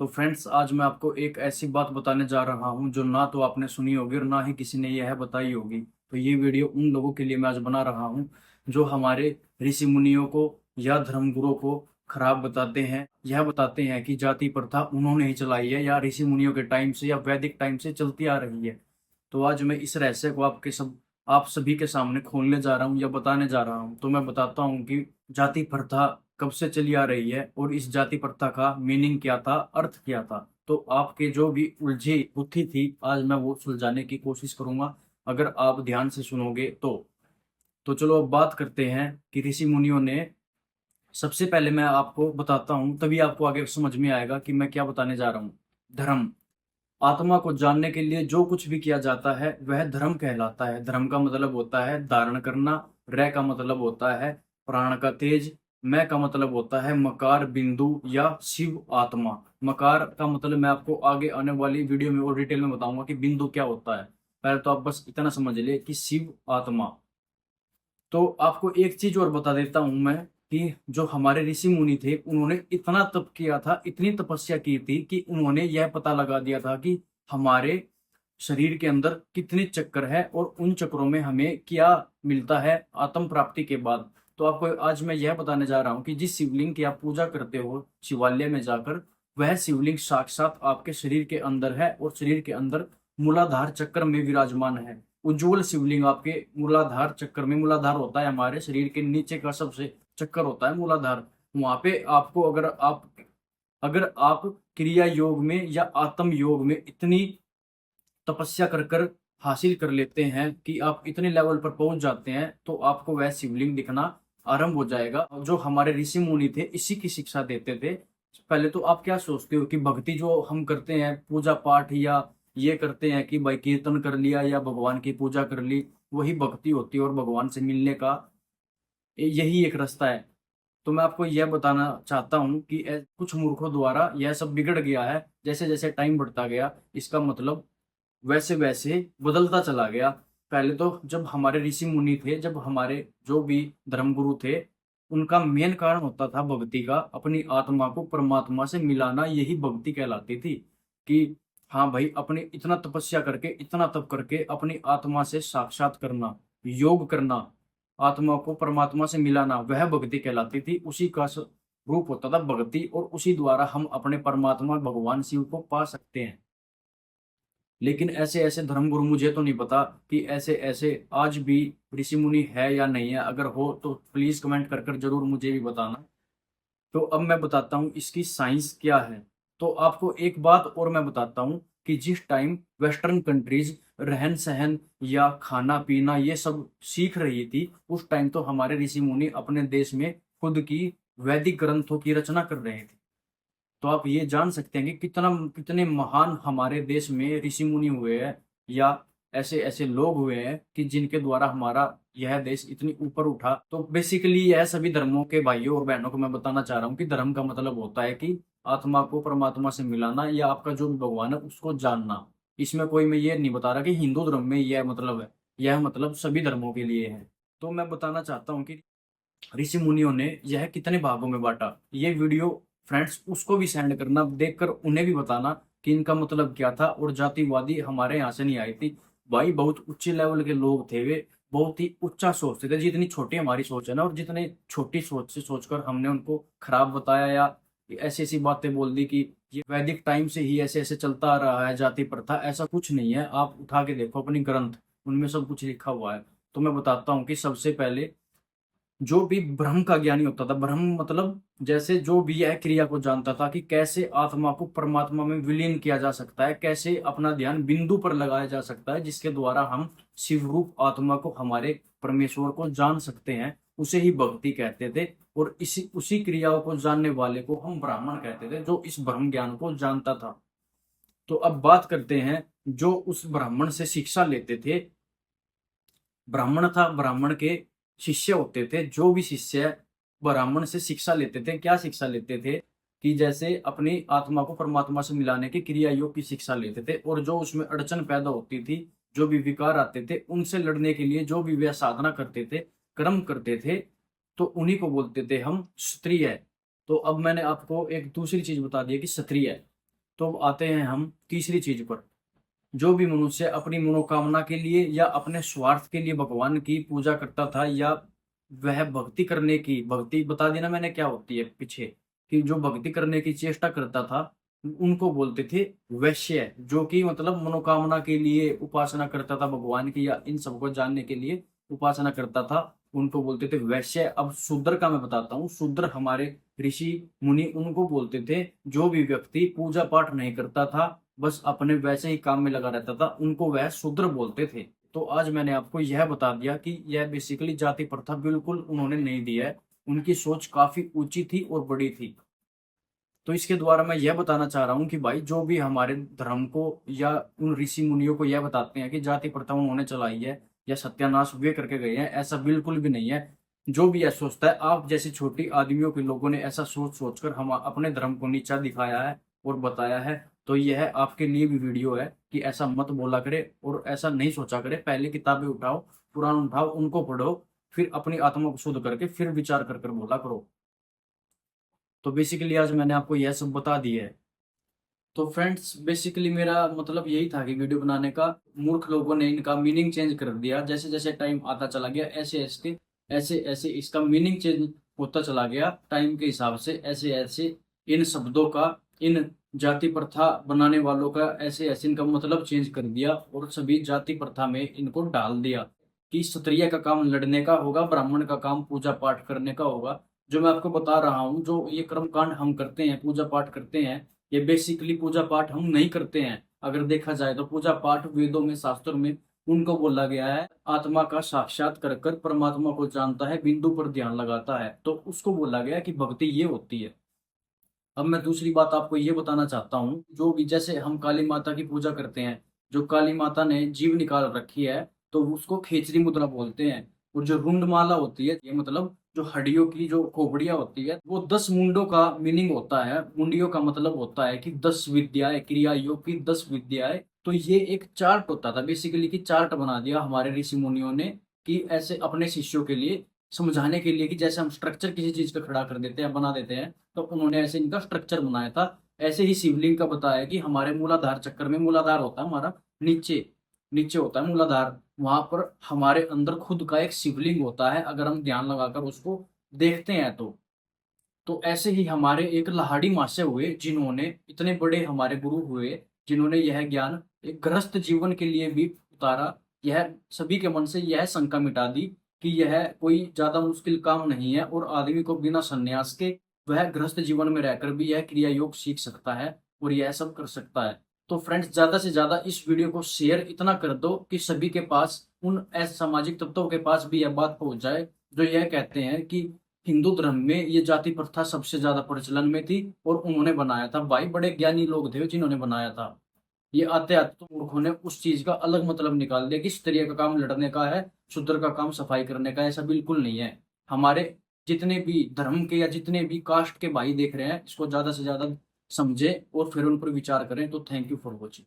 तो फ्रेंड्स, आज मैं आपको एक ऐसी बात बताने जा रहा हूँ जो ना तो आपने सुनी होगी और ना ही किसी ने यह बताई होगी। तो ये वीडियो उन लोगों के लिए मैं आज बना रहा हूँ जो हमारे ऋषि मुनियों को या धर्मगुरुओं को खराब बताते हैं। यह बताते हैं कि जाति प्रथा उन्होंने ही चलाई है या ऋषि मुनियों के टाइम से या वैदिक टाइम से चलती आ रही है। तो आज मैं इस रहस्य को आप सभी के सामने खोलने जा रहा हूँ या बताने जा रहा हूँ। तो मैं बताता हूँ कि जाति प्रथा कब से चली आ रही है और इस जाति प्रथा का मीनिंग क्या था, अर्थ क्या था। तो आपके जो भी उलझी बुद्धि थी, आज मैं वो सुलझाने की कोशिश करूंगा अगर आप ध्यान से सुनोगे तो चलो अब बात करते हैं कि ऋषि मुनियों ने। सबसे पहले मैं आपको बताता हूँ, तभी आपको आगे समझ में आएगा कि मैं क्या बताने जा रहा हूँ। धर्म, आत्मा को जानने के लिए जो कुछ भी किया जाता है वह धर्म कहलाता है। धर्म का मतलब होता है धारण करना। रय का मतलब होता है प्राण का तेज। मैं का मतलब होता है मकार, बिंदु या शिव आत्मा। मकार का मतलब मैं आपको आगे आने वाली वीडियो में और डिटेल में बताऊंगा कि बिंदु क्या होता है। पहले तो आप बस इतना समझ लिए कि शिव आत्मा। तो आपको एक चीज और बता देता हूं मैं कि जो हमारे ऋषि मुनि थे उन्होंने इतना तप किया था, इतनी तपस्या की थी कि उन्होंने यह पता लगा दिया था कि हमारे शरीर के अंदर कितने चक्र है और उन चक्रों में हमें क्या मिलता है आत्म प्राप्ति के बाद। तो आपको आज मैं यह बताने जा रहा हूँ कि जिस शिवलिंग की आप पूजा करते हो शिवालय में जाकर, वह शिवलिंग साक्षात आपके शरीर के अंदर है और शरीर के अंदर मूलाधार चक्र में विराजमान है। उज्जवल शिवलिंग आपके मूलाधार चक्र में, मूलाधार होता है हमारे शरीर के नीचे का सबसे चक्कर होता है मूलाधार। वहां पे आपको अगर आप क्रिया योग में या आत्म योग में इतनी तपस्या कर कर हासिल कर लेते हैं कि आप इतने लेवल पर पहुंच जाते हैं तो आपको वह शिवलिंग दिखना आरंभ हो जाएगा। जो हमारे ऋषि मुनि थे इसी की शिक्षा देते थे। पहले तो आप क्या सोचते हो कि भक्ति जो हम करते हैं, पूजा पाठ या ये करते हैं कि भाई कीर्तन कर लिया या भगवान की पूजा कर ली, वही भक्ति होती है और भगवान से मिलने का यही एक रास्ता है। तो मैं आपको यह बताना चाहता हूँ कि कुछ मूर्खों द्वारा यह सब बिगड़ गया है। जैसे जैसे टाइम बढ़ता गया इसका मतलब वैसे वैसे बदलता चला गया। पहले तो जब हमारे ऋषि मुनि थे, जब हमारे जो भी धर्मगुरु थे, उनका मेन कारण होता था भक्ति का, अपनी आत्मा को परमात्मा से मिलाना। यही भक्ति कहलाती थी कि हाँ भाई, अपनी इतना तपस्या करके, इतना तप करके अपनी आत्मा से साक्षात करना, योग करना, आत्मा को परमात्मा से मिलाना, वह भक्ति कहलाती थी। उसी का रूप होता था भक्ति और उसी द्वारा हम अपने परमात्मा भगवान शिव को पा सकते हैं। लेकिन ऐसे ऐसे धर्मगुरु, मुझे तो नहीं पता कि ऐसे ऐसे आज भी ऋषि मुनि है या नहीं है। अगर हो तो प्लीज कमेंट कर कर जरूर मुझे भी बताना। तो अब मैं बताता हूँ इसकी साइंस क्या है। तो आपको एक बात और मैं बताता हूँ कि जिस टाइम वेस्टर्न कंट्रीज रहन सहन या खाना पीना ये सब सीख रही थी, उस टाइम तो हमारे ऋषि मुनि अपने देश में खुद की वैदिक ग्रंथों की रचना कर रहे थे। तो आप ये जान सकते हैं कि कितने महान हमारे देश में ऋषि मुनि हुए हैं या ऐसे ऐसे लोग हुए हैं कि जिनके द्वारा हमारा यह देश इतनी ऊपर उठा। तो बेसिकली यह सभी धर्मों के भाइयों और बहनों को मैं बताना चाह रहा हूँ कि धर्म का मतलब होता है कि आत्मा को परमात्मा से मिलाना या आपका जो भी भगवान है उसको जानना। इसमें कोई मैं ये नहीं बता रहा कि हिंदू धर्म में यह मतलब है, यह मतलब सभी धर्मों के लिए है। तो मैं बताना चाहता हूँ कि ऋषि मुनियों ने यह कितने भागों में बांटा। ये वीडियो फ्रेंड्स उसको भी सेंड करना, देखकर उन्हें भी बताना कि इनका मतलब क्या था। और जातिवादी हमारे यहाँ से नहीं आई थी भाई, बहुत उच्च लेवल के लोग थे वे, बहुत ही उच्चा सोचते थे। जितनी छोटी हमारी सोच है ना, और जितने छोटी सोच से सोचकर हमने उनको खराब बताया या ऐसी ऐसी बातें बोल दी कि ये वैदिक टाइम से ही ऐसे ऐसे चलता आ रहा है जाति प्रथा, ऐसा कुछ नहीं है। आप उठा के देखो अपनी ग्रंथ, उनमें सब कुछ लिखा हुआ है। तो मैं बताता हूँ कि सबसे पहले जो भी ब्रह्म का ज्ञानी होता था, ब्रह्म मतलब जैसे जो भी यह क्रिया को जानता था कि कैसे आत्मा को परमात्मा में विलीन किया जा सकता है, कैसे अपना ध्यान बिंदु पर लगाया जा सकता है जिसके द्वारा हम शिव रूप आत्मा को, हमारे परमेश्वर को जान सकते हैं, उसे ही भक्ति कहते थे। और इसी उसी क्रियाओं को जानने वाले को हम ब्राह्मण कहते थे, जो इस ब्रह्म ज्ञान को जानता था। तो अब बात करते हैं जो उस ब्राह्मण से शिक्षा लेते थे। ब्राह्मण था, ब्राह्मण के शिष्य होते थे। जो भी शिष्य ब्राह्मण से शिक्षा लेते थे, क्या शिक्षा लेते थे कि जैसे अपनी आत्मा को परमात्मा से मिलाने की क्रिया योग की शिक्षा लेते थे। और जो उसमें अड़चन पैदा होती थी, जो भी विकार आते थे, उनसे लड़ने के लिए जो भी वे साधना करते थे, कर्म करते थे, तो उन्हीं को बोलते थे हम क्षत्रिय। तो अब मैंने आपको एक दूसरी चीज बता दी है कि क्षत्रिय। तो अब आते हैं हम तीसरी चीज पर। जो भी मनुष्य अपनी मनोकामना के लिए या अपने स्वार्थ के लिए भगवान की पूजा करता था, या वह भक्ति करने की, भक्ति बता देना मैंने क्या होती है पीछे, कि जो भक्ति करने की चेष्टा करता था उनको बोलते थे वैश्य। जो कि मतलब मनोकामना के लिए उपासना करता था भगवान की, या इन सबको जानने के लिए उपासना करता था, उनको बोलते थे वैश्य। अब शूद्र का मैं बताता हूँ। शूद्र हमारे ऋषि मुनि उनको बोलते थे जो भी व्यक्ति पूजा पाठ नहीं करता था, बस अपने वैसे ही काम में लगा रहता था, उनको वह शूद्र बोलते थे। तो आज मैंने आपको यह बता दिया कि यह बेसिकली जाति प्रथा बिल्कुल उन्होंने नहीं दी है। उनकी सोच काफी ऊंची थी और बड़ी थी। तो इसके द्वारा मैं यह बताना चाह रहा हूँ कि भाई जो भी हमारे धर्म को या उन ऋषि मुनियों को यह बताते हैं कि जाति प्रथा उन्होंने चलाई है या सत्यानाश वे करके गए हैं, ऐसा बिल्कुल भी नहीं है। जो भी ऐसा सोचता है, आप जैसे छोटी आदमियों के लोगों ने ऐसा सोच सोचकर हम अपने धर्म को नीचा दिखाया है और बताया है, तो यह आपके लिए भी वीडियो है कि ऐसा मत बोला करे और ऐसा नहीं सोचा करे। पहले किताबें उठाओ, पुराण उठाओ, उनको पढ़ो, फिर अपनी आत्मा को शुद्ध करके फिर विचार कर कर बोला करो। तो बेसिकली आज मैंने आपको यह सब बता दिया है। तो फ्रेंड्स बेसिकली मेरा मतलब यही था कि वीडियो बनाने का। मूर्ख लोगों ने इनका मीनिंग चेंज कर दिया, जैसे जैसे टाइम आता चला गया ऐसे ऐसे ऐसे ऐसे इसका मीनिंग चेंज होता चला गया टाइम के हिसाब से। ऐसे ऐसे इन शब्दों का, इन जाति प्रथा बनाने वालों का ऐसे ऐसे इनका मतलब चेंज कर दिया और सभी जाति प्रथा में इनको डाल दिया कि क्षत्रिय का काम लड़ने का होगा, ब्राह्मण का काम पूजा पाठ करने का होगा। जो मैं आपको बता रहा हूँ, जो ये कर्म कांड हम करते हैं, पूजा पाठ करते हैं, ये बेसिकली पूजा पाठ हम नहीं करते हैं। अगर देखा जाए तो पूजा पाठ वेदों में, शास्त्रों में उनको बोला गया है, आत्मा का साक्षात कर कर परमात्मा को जानता है, बिंदु पर ध्यान लगाता है, तो उसको बोला गया कि भक्ति ये होती है। अब मैं दूसरी बात आपको ये बताना चाहता हूँ, जो भी जैसे हम काली माता की पूजा करते हैं, जो काली माता ने जीव निकाल रखी है, तो उसको खेचरी मुद्रा बोलते हैं। और जो रुंड माला होती है, ये मतलब जो हड्डियों की जो खोपड़ियां होती है, वो 10 मुंडों का मीनिंग होता है। मुंडियों का मतलब होता है कि 10 विद्याएं, क्रिया योग की 10 विद्याएं। तो ये एक चार्ट होता था बेसिकली, कि चार्ट बना दिया हमारे ऋषि मुनियों ने, कि ऐसे अपने शिष्यों के लिए समझाने के लिए, कि जैसे हम स्ट्रक्चर किसी चीज का खड़ा कर देते हैं, बना देते हैं, तो उन्होंने ऐसे इनका स्ट्रक्चर बनाया था। ऐसे ही शिवलिंग का बताया कि हमारे मूलाधार चक्कर में, मूलाधार होता है हमारा नीचे, नीचे होता है मूलाधार, वहां पर हमारे अंदर खुद का एक शिवलिंग होता है, अगर हम ध्यान लगाकर उसको देखते हैं तो ऐसे ही हमारे एक लाहाड़ी मासे हुए, जिन्होंने इतने बड़े हमारे गुरु हुए, जिन्होंने यह ज्ञान एक गृहस्थ जीवन के लिए भी उतारा। यह सभी के मन से यह शंका मिटा दी कि यह कोई ज्यादा मुश्किल काम नहीं है, और आदमी को बिना संन्यास के वह गृहस्थ जीवन में रहकर भी यह क्रिया योग सीख सकता है और यह सब कर सकता है। तो फ्रेंड्स ज्यादा से ज्यादा इस वीडियो को शेयर इतना कर दो कि सभी के पास, उन असामाजिक तत्वों के पास भी यह बात पहुंच जाए जो यह कहते हैं कि हिंदू धर्म में ये जाति प्रथा सबसे ज्यादा प्रचलन में थी और उन्होंने बनाया था। भाई बड़े ज्ञानी लोग थे जिन्होंने बनाया था। ये आते आते तो मूर्खों ने उस चीज का अलग मतलब निकाल दिया कि स्त्रियों का काम लड़ने का है, शूद्र का काम सफाई करने का है। ऐसा बिल्कुल नहीं है। हमारे जितने भी धर्म के या जितने भी कास्ट के भाई देख रहे हैं, इसको ज्यादा से ज्यादा समझे और फिर उन पर विचार करें। तो थैंक यू फॉर वॉचिंग।